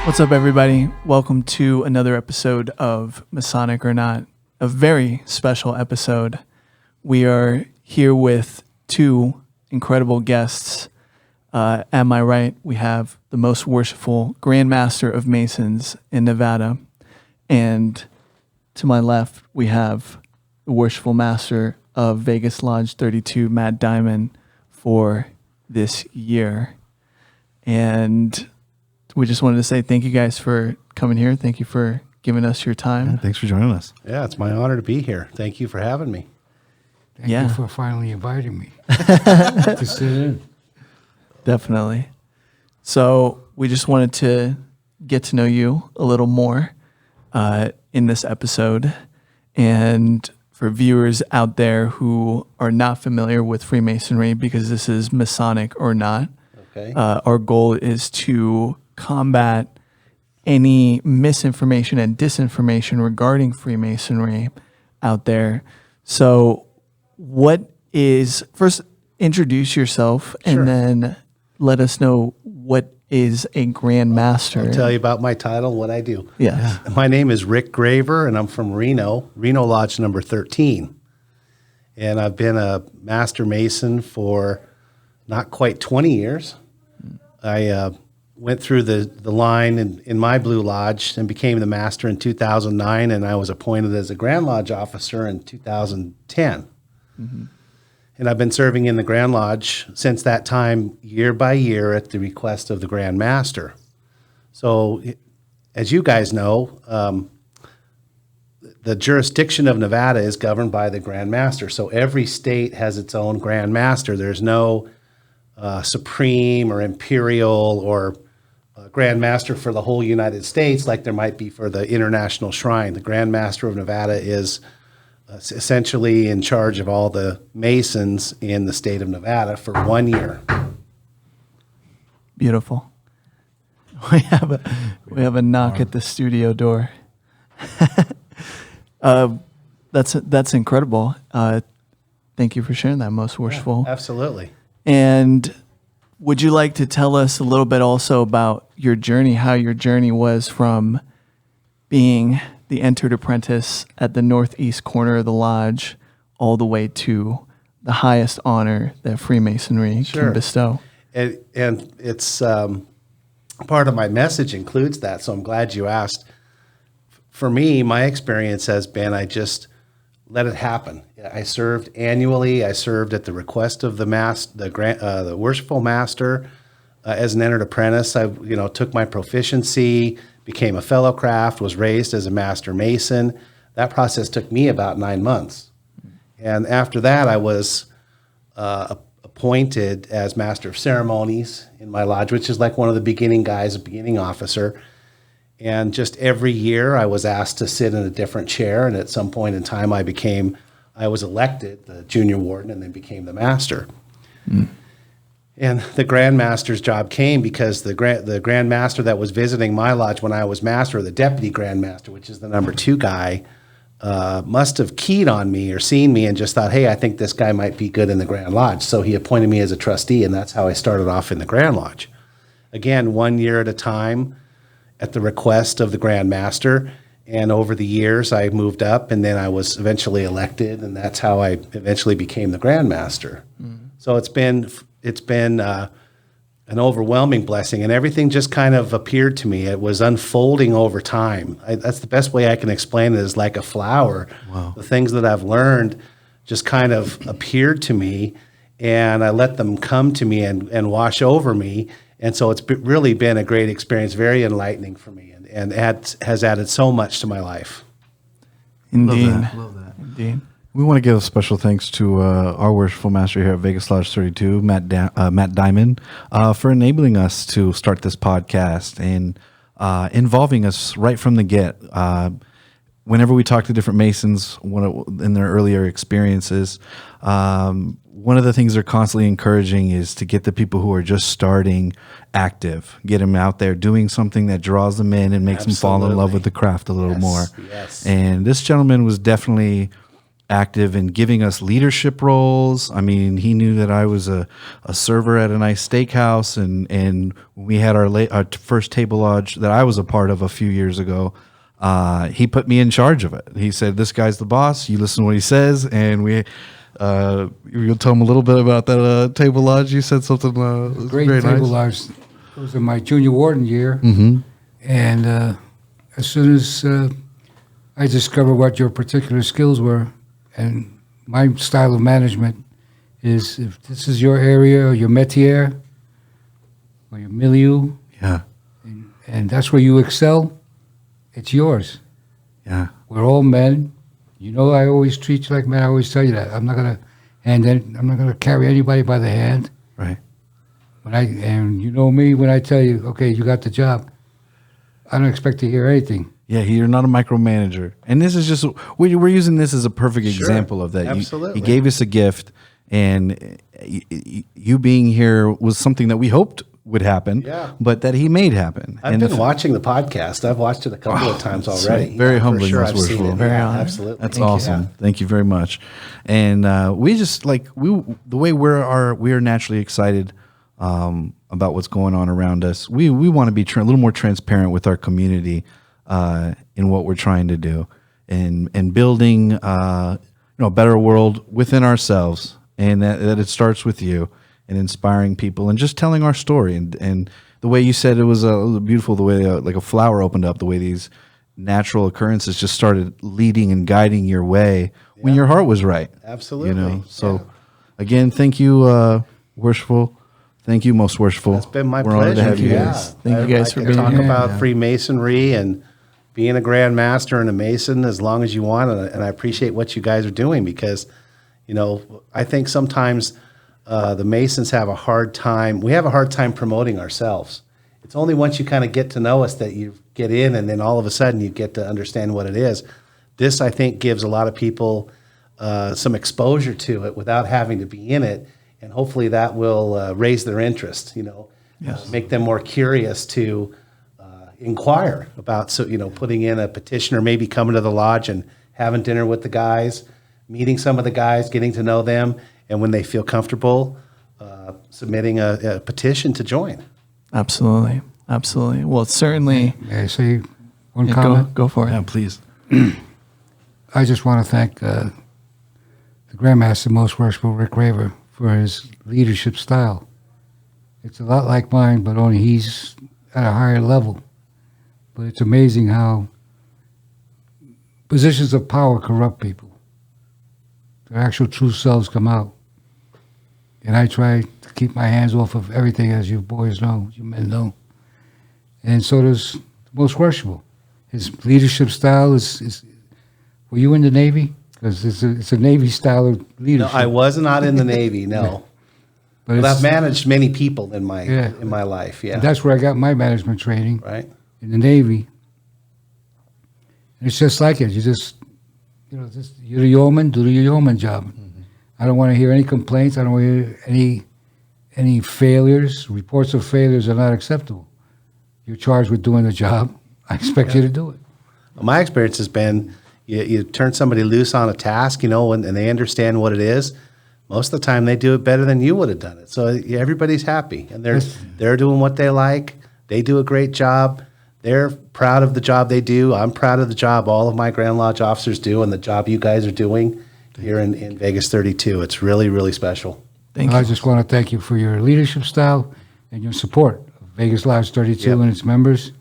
What's up, everybody? Welcome to another episode of Masonic or Not, a very special episode. We are here with two incredible guests. At my right, we have the most worshipful Grandmaster of Masons in Nevada. And to my left, we have the worshipful Master of Vegas Lodge 32, Matt Diamond, for this year. And we just wanted to say thank you guys for coming here. Thank you for giving us your time. Yeah, thanks for joining us. Yeah, it's my honor to be here. Thank you for having me. Thank you for finally inviting me to sit in. Definitely. So we just wanted to get to know you a little more in this episode. And for viewers out there who are not familiar with Freemasonry, because this is Masonic or Not, Okay. our goal is to combat any misinformation and disinformation regarding Freemasonry out there. So first introduce yourself and Sure. then let us know what is a Grandmaster. I'll tell you about my title, what I do. Yes. My name is Rick Graver, and I'm from Reno Lodge number 13. And I've been a Master Mason for not quite 20 years. I went through the line in my Blue Lodge and became the Master in 2009, and I was appointed as a Grand Lodge officer in 2010. Mm-hmm. And I've been serving in the Grand Lodge since that time, year by year, at the request of the Grand Master. So, as you guys know, the jurisdiction of Nevada is governed by the Grand Master. So every state has its own Grand Master. There's no supreme or imperial or Grand Master for the whole United States like there might be for the International Shrine. The Grand Master of Nevada is essentially in charge of all the Masons in the state of Nevada for 1 year. Beautiful. We have a knock at the studio door. That's incredible. Thank you for sharing that, most worshipful. Yeah, absolutely. And would you like to tell us a little bit also about your journey, how your journey was from being the entered apprentice at the northeast corner of the lodge all the way to the highest honor that Freemasonry can bestow? And it's part of my message includes that, so I'm glad you asked. For me, my experience has been I just let it happen. I served annually. I served at the request of the Worshipful Master as an entered apprentice. I took my proficiency, became a fellow craft, was raised as a Master Mason. That process took me about 9 months. And after that, I was appointed as Master of Ceremonies in my lodge, which is like one of the beginning guys, a beginning officer. And just every year I was asked to sit in a different chair. And at some point in time, I was elected the junior warden and then became the master. Mm. And the Grand Master's job came because the Grand Master that was visiting my lodge when I was master, the Deputy Grand Master, which is the number 2 guy, must have keyed on me or seen me and just thought, hey, I think this guy might be good in the Grand Lodge. So he appointed me as a trustee, and that's how I started off in the Grand Lodge. Again, 1 year at a time at the request of the Grand Master. And over the years, I moved up, and then I was eventually elected, and that's how I eventually became the Grand Master. Mm-hmm. So it's been an overwhelming blessing, and everything just kind of appeared to me. It was unfolding over time. That's the best way I can explain it, is like a flower. Wow. The things that I've learned just kind of appeared to me, and I let them come to me and wash over me. And so it's really been a great experience, very enlightening for me, and has added so much to my life. Indeed. Love that. Indeed. We want to give a special thanks to our worshipful master here at Vegas Lodge 32, Matt Diamond, for enabling us to start this podcast and involving us right from the get. Whenever we talk to different Masons in their earlier experiences, one of the things they're constantly encouraging is to get the people who are just starting active, get them out there doing something that draws them in and makes them fall in love with the craft a little more. Yes. And this gentleman was definitely active in giving us leadership roles. I mean, he knew that I was a server at a nice steakhouse, and when we had our first table lodge that I was a part of a few years ago, he put me in charge of it. He said, "This guy's the boss. You listen to what he says." And you'll tell him a little bit about that table lodge. You said something Great very table nice. lodge. It was in my junior warden year. And as soon as I discovered what your particular skills were, and my style of management is, if this is your area or your métier or your milieu, Yeah, and that's where you excel, it's yours. yeah, We're all men. You know, I always treat you like men. I always tell you that. I'm not gonna carry anybody by the hand. right. And you know me, when I tell you, okay, you got the job, I don't expect to hear anything. Yeah, you're not a micromanager. And this is just, we're using this as a perfect example of that. Absolutely. You gave us a gift, and you being here was something that we hoped would happen, Yeah. but that he made happen. I've been watching the podcast. I've watched it a couple of times already. Very for humbling, Sure, most I've seen worshipful. it. Very Yeah, honored. absolutely. That's Thank you. awesome. Yeah. Thank you very much. And we just the way we are naturally excited about what's going on around us. We want to be a little more transparent with our community in what we're trying to do, and building a better world within ourselves, and that it starts with you, and inspiring people, and just telling our story. And the way you said it was beautiful, the way like a flower opened up, the way these natural occurrences just started leading and guiding your way when your heart was right. Absolutely. So again, thank you, Worshipful. Thank you, Most Worshipful. It's been my We're honored pleasure. to have you yeah. guys. Thank you guys I for can being talk here. about Freemasonry and being a Grandmaster and a Mason as long as you want, and I appreciate what you guys are doing, because, I think sometimes the Masons have a hard time. We have a hard time promoting ourselves. It's only once you kind of get to know us that you get in, and then all of a sudden you get to understand what it is. This, I think, gives a lot of people some exposure to it without having to be in it, and hopefully that will raise their interest. Make them more curious to inquire about, putting in a petition, or maybe coming to the lodge and having dinner with the guys, meeting some of the guys, getting to know them, and when they feel comfortable, submitting a petition to join. Absolutely. Well, it's certainly. May I say one Yeah, comment? go for it. Yeah, please. I just want to thank the Grandmaster, Most Worshipful Rick Raver, for his leadership style. It's a lot like mine, but only he's at a higher level. But it's amazing how positions of power corrupt people. Their actual true selves come out. And I try to keep my hands off of everything, as you boys know, you men know. And so does the Most Worshipful. His leadership style is were you in the Navy? Because it's a Navy style of No, leadership. I was not in the Navy, no. But it's- I've managed many people in my Yeah. in my life. Yeah, and that's where I got my management training, right. in the Navy. And it's just like it. You just, you're a yeoman, do the yeoman job. I don't want to hear any complaints. I don't want to hear any failures. Reports of failures are not acceptable. You're charged with doing the job. I expect you to do it. My experience has been, you turn somebody loose on a task, and they understand what it is. Most of the time, they do it better than you would have done it. So everybody's happy, and they're doing what they like. They do a great job. They're proud of the job they do. I'm proud of the job all of my Grand Lodge officers do, and the job you guys are doing here in Vegas 32. It's really, really special. Thank I you. just want to thank you for your leadership style and your support of Vegas Lodge 32 Yep. and its members.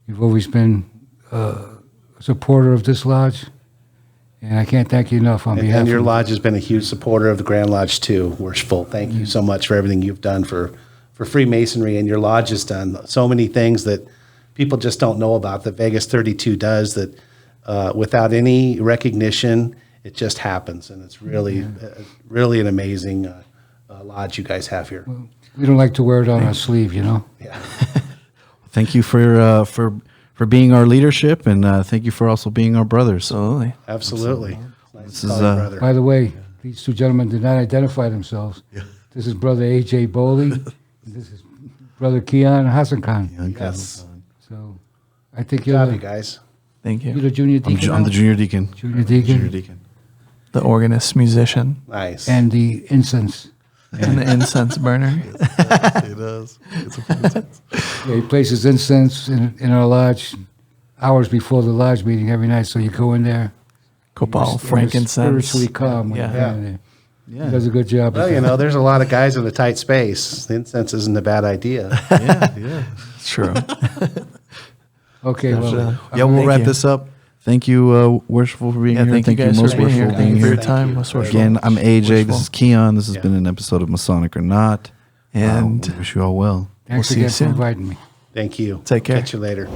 You've always been a supporter of this lodge, and I can't thank you enough on behalf And your of lodge has been a huge supporter of the Grand Lodge too, Worshipful. Thank you so much for everything you've done for Freemasonry, and your lodge has done so many things that people just don't know about, that Vegas 32 does, that without any recognition, it just happens. And it's really, really an amazing lodge you guys have here. We don't like to wear it on our sleeve, Yeah. Thank you for being our leadership, and thank you for also being our brothers. Absolutely. Absolutely. It's nice This to is, call you brother. By the way, these two gentlemen did not identify themselves. This is Brother A.J. Bowley, and this is Brother Keon Hassan Khan. Yes. So I think Good job, you guys. Thank you're you. the junior deacon. I'm the now? junior deacon. Junior deacon. Junior deacon. the organist, musician, Nice. and the incense. and the incense burner. He does. Yeah, he places incense in our lodge hours before the lodge meeting every night. So you go in there, Copal, you're frankincense. spiritually calm. When Yeah. you're in there. Yeah. He does a good job. Well, with you that. know, there's a lot of guys in a tight space. The incense isn't a bad idea. Yeah. It's true. Okay, well, Yeah, we'll Thank wrap you. this up. Thank you, Worshipful, for being Yeah, here. thank you guys Most for being here. Worshipful, Thank you for your Thank time. you. Most worshipful. Again, I'm AJ. Worshipful. This is Keon. This has Yeah. been an episode of Masonic or Not. And we wish you all well. thanks see you again for soon. inviting me. Thank you. Take care. Catch you later.